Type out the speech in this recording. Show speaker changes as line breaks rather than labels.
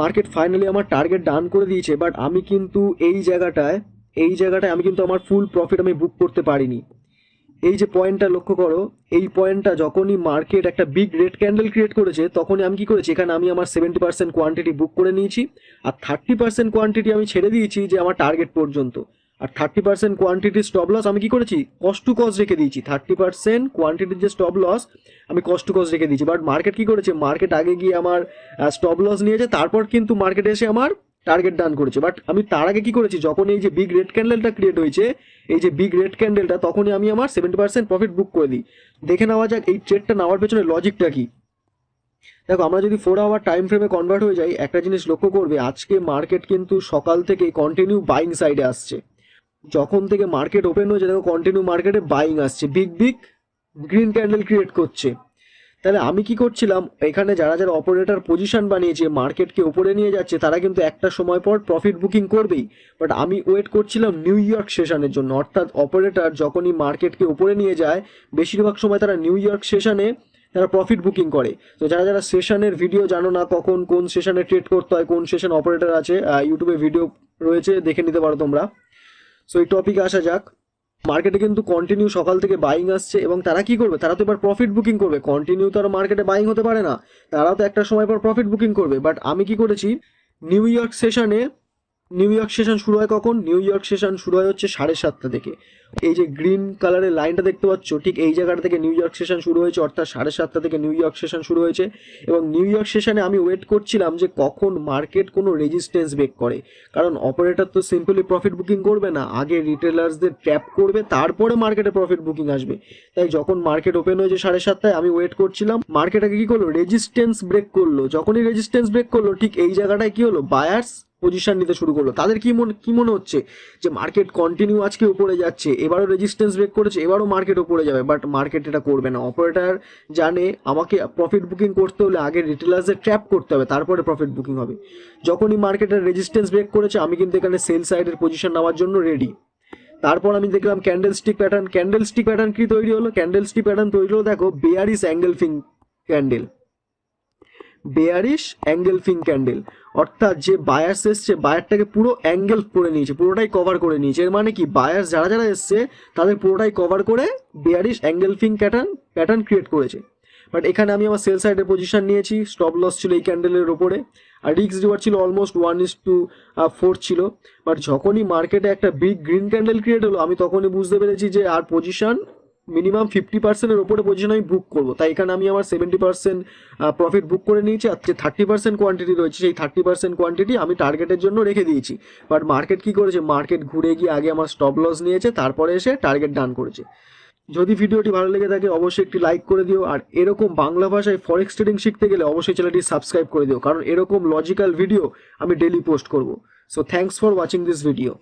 Market finally আমার target ডান করে দিয়েছে, বাট আমি কিন্তু এই জায়গাটায় আমি কিন্তু আমার ফুল প্রফিট আমি বুক করতে পারিনি। এই যে পয়েন্টটা লক্ষ্য করো, এই পয়েন্টটা যখনই মার্কেট একটা বিগ রেড ক্যান্ডেল ক্রিয়েট করেছে তখনই আমি কি করেছি, এখানে আমি আমার 70% কোয়ান্টিটি বুক করে নিয়েছি, আর 30% কোয়ান্টিটি আমি ছেড়ে দিয়েছি যে আমার টার্গেট পর্যন্ত। আর 30% কোয়ান্টিটির স্টপ লস আমি কি করেছি, কস্ট টু কস্ট রেখে দিয়েছি। 30% কোয়ান্টিটির যে স্টপ লস আমি কস্ট টু কস্ট রেখে দিয়েছি। বাট মার্কেট কি করেছে, মার্কেট আগে গিয়ে আমার স্টপ লস নিয়েছে, তারপর কিন্তু মার্কেট এসে আমার টার্গেট ডান করেছে। বাট আমি তার আগে কি করেছি, যখন এই যে বিগ রেড ক্যান্ডেলটা ক্রিয়েট হয়েছে, এই যে বিগ রেড ক্যান্ডেলটা, তখনই আমি আমার 70% প্রফিট বুক করে দিই। দেখে নেওয়া যাক এই ট্রেডটা নেওয়ার পেছনে লজিকটা কি। দেখো, আমরা যদি 4 আওয়ার টাইম ফ্রেমে কনভার্ট হয়ে যাই, একটা জিনিস লক্ষ্য করবে, আজকে মার্কেট কিন্তু সকাল থেকে কন্টিনিউ বাইং সাইডে আসছে। যখন থেকে মার্কেট ওপেন হয়েছে দেখো কন্টিনিউ মার্কেটে বাইং আসছে, big big green candle create করছে। তাহলে আমি কি করছিলাম, এখানে যারা যারা অপারেটর পজিশন বানিয়েছে মার্কেটকে উপরে নিয়ে যাচ্ছে, তারা কিন্তু একটা সময় পর প্রফিট বুকিং করবেই। বাট আমি ওয়েট করছিলাম নিউ ইয়র্ক সেশনের জন্য, অর্থাৎ অপারেটর যখনই মার্কেটকে উপরে নিয়ে যায় বেশিরভাগ সময় তারা নিউ ইয়র্ক সেশনে তারা প্রফিট বুকিং করে। তো যারা যারা সেশনের ভিডিও জানো না, কখন কোন সেশনে ট্রেড করতে হয়, কোন সেশন অপারেটর আছে, ইউটিউবে ভিডিও রয়েছে, দেখে নিতে পারো তোমরা। সো এই টপিকে আসা যাক। মার্কেটে কিন্তু কন্টিনিউ সকাল থেকে বাইং আসছে, এবং তারা কি করবে, তারা তো এবার প্রফিট বুকিং করবে। কন্টিনিউ তো আর মার্কেটে বাইং হতে পারে না, তারাও তো একটা সময় পর প্রফিট বুকিং করবে। বাট আমি কি করেছি, নিউ ইয়র্ক সেশন শুরু হয় কখন, নিউ ইয়র্ক সেশন শুরু হয় হচ্ছে 7:30 থেকে। এই যে গ্রিন কালারের লাইনটা দেখতে পাচ্ছ, ঠিক এই জায়গাটা থেকে নিউ ইয়র্ক সেশন শুরু হয়েছে, অর্থাৎ 7:30 থেকে নিউ ইয়র্ক সেশন শুরু হয়েছে। এবং নিউ ইয়র্ক সেশনে আমি ওয়েট করছিলাম যে কখন মার্কেট কোনো রেজিস্ট্যান্স ব্রেক করে, কারণ অপারেটর তো সিম্পলি প্রফিট বুকিং করবে না, আগে রিটেলার্সদের ট্র্যাপ করবে, তারপরে মার্কেটে প্রফিট বুকিং আসবে। তাই যখন মার্কেট ওপেন হয়েছে 7:30টায়, আমি ওয়েট করছিলাম, মার্কেট আগে কি করলো, রেজিস্ট্যান্স ব্রেক করলো। যখনই রেজিস্ট্যান্স ব্রেক করলো, ঠিক এই জায়গাটায় কি হলো, বায়ার্স পজিশন নিতে শুরু করলো। তাদের কি মনে হচ্ছে যে মার্কেট কন্টিনিউ আজকে উপরে যাচ্ছে, এবারও রেজিস্ট্যান্স ব্রেক করেছে, এবারও মার্কেট উপরে যাবে। বাট মার্কেট এটা করবে না। অপারেটর জানে আমাকে প্রফিট বুকিং করতে হলে আগে রিটেলার্সদের ট্র্যাপ করতে হবে, তারপরে প্রফিট বুকিং হবে। যখনই মার্কেটের রেজিস্ট্যান্স ব্রেক করেছে, আমি কিন্তু এখানে সেল সাইডের পজিশন নেওয়ার জন্য রেডি। তারপর আমি দেখলাম ক্যান্ডেলস্টিক প্যাটার্ন কি তৈরি হলো, ক্যান্ডেলস্টিক প্যাটার্ন তৈরি হলো, দেখো বেয়ারিশ অ্যাঙ্গেল ফিং ক্যান্ডেল, অর্থাৎ যে বায়ার্স এসছে, বায়ারটাকে পুরো অ্যাঙ্গেল করে নিয়েছে, পুরোটাই কভার করে নিয়েছে। এর মানে কি, বায়ার্স যারা যারা এসছে তাদের পুরোটাই কভার করে বেয়ারিশ অ্যাঙ্গেল ফিং প্যাটার্ন ক্রিয়েট করেছে। বাট এখানে আমি আমার সেল সাইডের পজিশন নিয়েছি, স্টপ লস ছিল এই ক্যান্ডেলের ওপরে, আর রিস্ক রিওয়ার্ড ছিল অলমোস্ট 1:4 ছিল। বাট যখনই মার্কেটে একটা বিগ গ্রিন ক্যান্ডেল ক্রিয়েট হলো, আমি তখনই বুঝতে পেরেছি যে আর পজিশন মিনিমাম 50%-এর ওপরে পজিশন আমি বুক করবো। তাই এখানে আমি আমার 70% প্রফিট বুক করে নিয়েছি, আর যে 30% কোয়ান্টিটি রয়েছে সেই 30% কোয়ান্টিটি আমি টার্গেটের জন্য রেখে দিয়েছি। বাট মার্কেট কি করেছে, মার্কেট ঘুরে গিয়ে আগে আমার স্টপ লস নিয়েছে, তারপরে এসে টার্গেট ডান করেছে। যদি ভিডিওটি ভালো লেগে থাকে অবশ্যই একটি লাইক করে দিও, আর এরকম বাংলা ভাষায় ফরেক্স ট্রেডিং শিখতে গেলে অবশ্যই চ্যানেলটি সাবস্ক্রাইব করে দিও, কারণ এরকম লজিক্যাল ভিডিও আমি ডেলি পোস্ট করব। So thanks for watching this video.